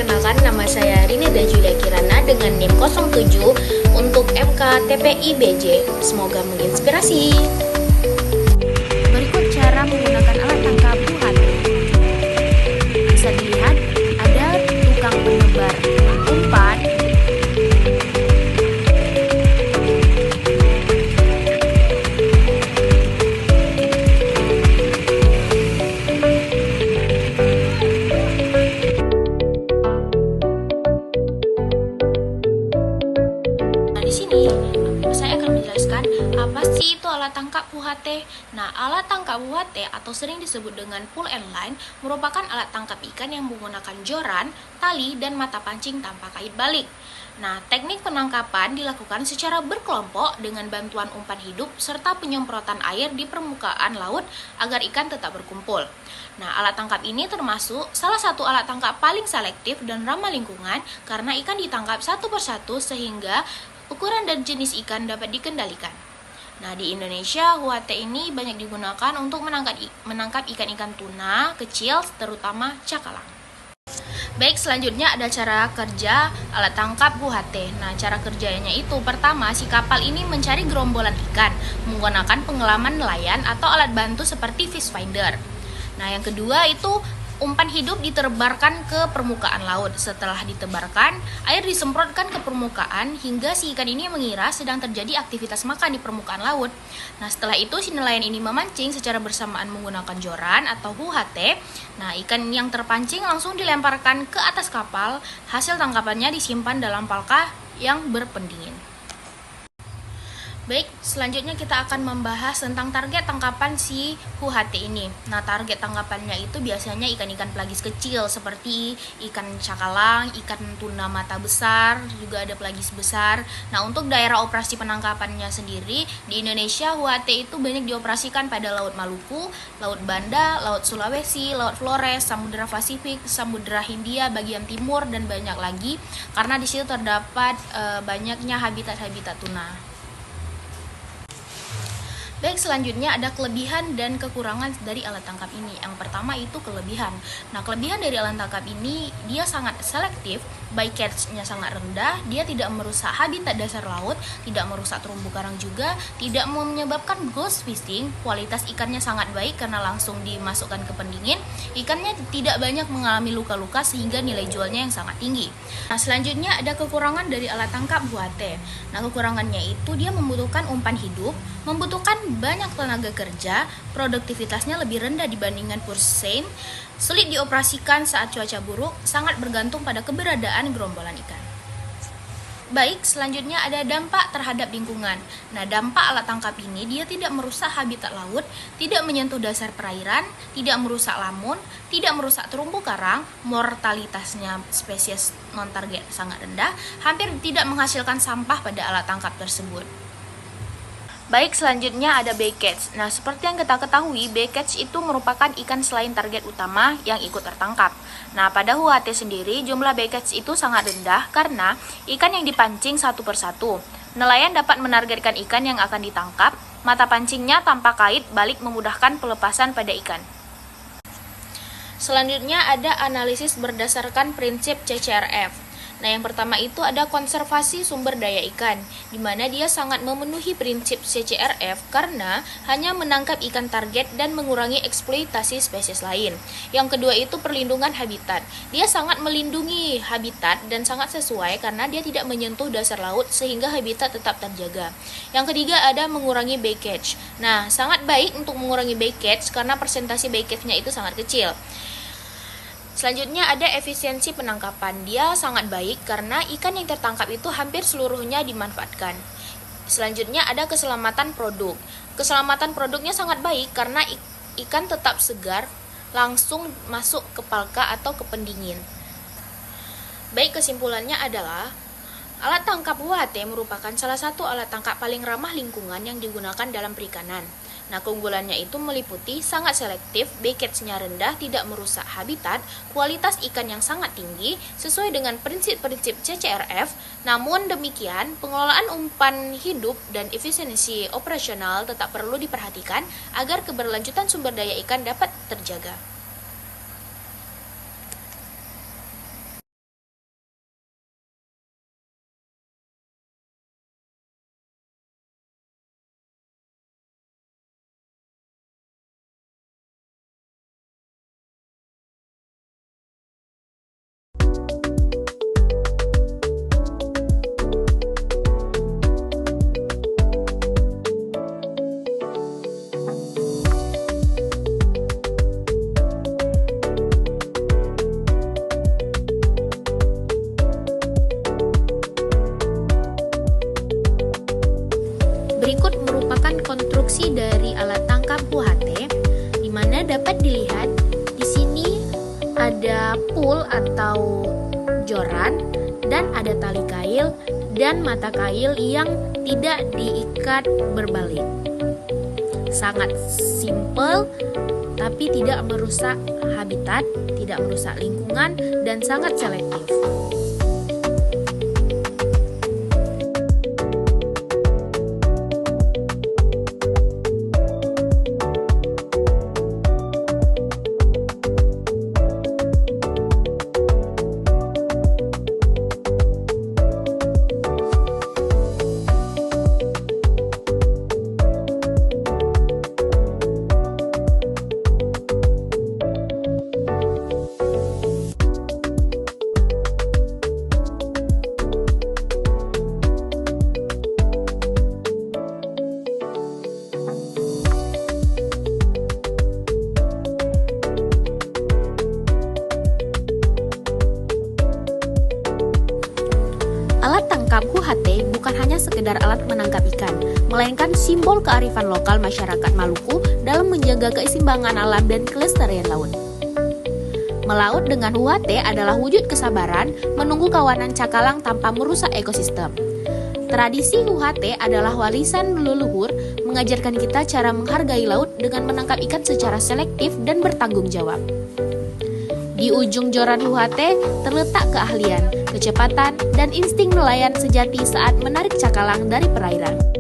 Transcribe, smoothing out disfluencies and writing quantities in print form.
perkenalkan, nama saya Rini dan Julia Kirana dengan NIM 07 untuk MKTPI BJ. Semoga menginspirasi. Berikut cara menggunakan alat tangkap UHT. Bisa dilihat ada tukang penebar umpan, Di sini saya akan menjelaskan apa sih itu alat tangkap UHT. Nah, alat tangkap UHT atau sering disebut dengan pull and line merupakan alat tangkap ikan yang menggunakan joran, tali, dan mata pancing tanpa kait balik. Nah, teknik penangkapan dilakukan secara berkelompok dengan bantuan umpan hidup serta penyemprotan air di permukaan laut agar ikan tetap berkumpul. Nah, alat tangkap ini termasuk salah satu alat tangkap paling selektif dan ramah lingkungan karena ikan ditangkap satu persatu sehingga ukuran dan jenis ikan dapat dikendalikan. Nah, di Indonesia, UHT ini banyak digunakan untuk menangkap ikan-ikan tuna kecil, terutama cakalang. Baik, selanjutnya ada cara kerja alat tangkap UHT. Nah, cara kerjanya itu pertama, si kapal ini mencari gerombolan ikan menggunakan pengelaman nelayan atau alat bantu seperti fish finder. Nah, yang kedua itu umpan hidup ditebarkan ke permukaan laut. Setelah ditebarkan, air disemprotkan ke permukaan hingga si ikan ini mengira sedang terjadi aktivitas makan di permukaan laut. Nah, setelah itu si nelayan ini memancing secara bersamaan menggunakan joran atau UHT. Nah, ikan yang terpancing langsung dilemparkan ke atas kapal. Hasil tangkapannya disimpan dalam palka yang berpendingin. Baik, selanjutnya kita akan membahas tentang target tangkapan si UHT ini. Nah, target tangkapannya itu biasanya ikan-ikan pelagis kecil seperti ikan cakalang, ikan tuna mata besar, juga ada pelagis besar. Nah, untuk daerah operasi penangkapannya sendiri, di Indonesia UHT itu banyak dioperasikan pada Laut Maluku, Laut Banda, Laut Sulawesi, Laut Flores, Samudra Pasifik, Samudra Hindia bagian timur, dan banyak lagi karena di situ terdapat banyaknya habitat-habitat tuna. Baik, selanjutnya ada kelebihan dan kekurangan dari alat tangkap ini. Yang pertama itu kelebihan. Nah, kelebihan dari alat tangkap ini, dia sangat selektif, bycatch-nya sangat rendah, dia tidak merusak habitat dasar laut, tidak merusak terumbu karang juga, tidak menyebabkan ghost fishing, kualitas ikannya sangat baik karena langsung dimasukkan ke pendingin, ikannya tidak banyak mengalami luka-luka sehingga nilai jualnya yang sangat tinggi. Nah, selanjutnya ada kekurangan dari alat tangkap UHT. Nah, kekurangannya itu dia membutuhkan umpan hidup, membutuhkan banyak tenaga kerja, produktivitasnya lebih rendah dibandingkan purseine, sulit dioperasikan saat cuaca buruk, sangat bergantung pada keberadaan gerombolan ikan. Baik, selanjutnya ada dampak terhadap lingkungan. Nah, dampak alat tangkap ini dia tidak merusak habitat laut, tidak menyentuh dasar perairan, tidak merusak lamun, tidak merusak terumbu karang, mortalitasnya spesies non-target sangat rendah, hampir tidak menghasilkan sampah pada alat tangkap tersebut. Baik, selanjutnya ada bycatch. Nah, seperti yang kita ketahui, bycatch itu merupakan ikan selain target utama yang ikut tertangkap. Nah, pada UHT sendiri, jumlah bycatch itu sangat rendah karena ikan yang dipancing satu persatu. Nelayan dapat menargetkan ikan yang akan ditangkap, mata pancingnya tanpa kait balik memudahkan pelepasan pada ikan. Selanjutnya ada analisis berdasarkan prinsip CCRF. Nah, yang pertama itu ada konservasi sumber daya ikan, di mana dia sangat memenuhi prinsip CCRF karena hanya menangkap ikan target dan mengurangi eksploitasi spesies lain. Yang kedua itu perlindungan habitat. Dia sangat melindungi habitat dan sangat sesuai karena dia tidak menyentuh dasar laut sehingga habitat tetap terjaga. Yang ketiga ada mengurangi bycatch. Nah, sangat baik untuk mengurangi bycatch karena persentase bycatch-nya itu sangat kecil. Selanjutnya ada efisiensi penangkapan. Dia sangat baik karena ikan yang tertangkap itu hampir seluruhnya dimanfaatkan. Selanjutnya ada keselamatan produk. Keselamatan produknya sangat baik karena ikan tetap segar langsung masuk ke palka atau ke pendingin. Baik, kesimpulannya adalah alat tangkap UHT merupakan salah satu alat tangkap paling ramah lingkungan yang digunakan dalam perikanan. Nah, keunggulannya itu meliputi sangat selektif, bycatch-nya rendah, tidak merusak habitat, kualitas ikan yang sangat tinggi, sesuai dengan prinsip-prinsip CCRF. Namun demikian, pengelolaan umpan hidup dan efisiensi operasional tetap perlu diperhatikan agar keberlanjutan sumber daya ikan dapat terjaga. ada pool atau joran, dan ada tali kail dan mata kail yang tidak diikat berbalik. Sangat simple tapi tidak merusak habitat, tidak merusak lingkungan, dan sangat selektif. Alat tangkap HUHT bukan hanya sekedar alat menangkap ikan, melainkan simbol kearifan lokal masyarakat Maluku dalam menjaga keseimbangan alam dan kelestarian laut. Melaut dengan HUHT adalah wujud kesabaran menunggu kawanan cakalang tanpa merusak ekosistem. Tradisi HUHT adalah warisan leluhur, mengajarkan kita cara menghargai laut dengan menangkap ikan secara selektif dan bertanggung jawab. Di ujung joran HUHT terletak keahlian, kecepatan, dan insting nelayan sejati saat menarik cakalang dari perairan.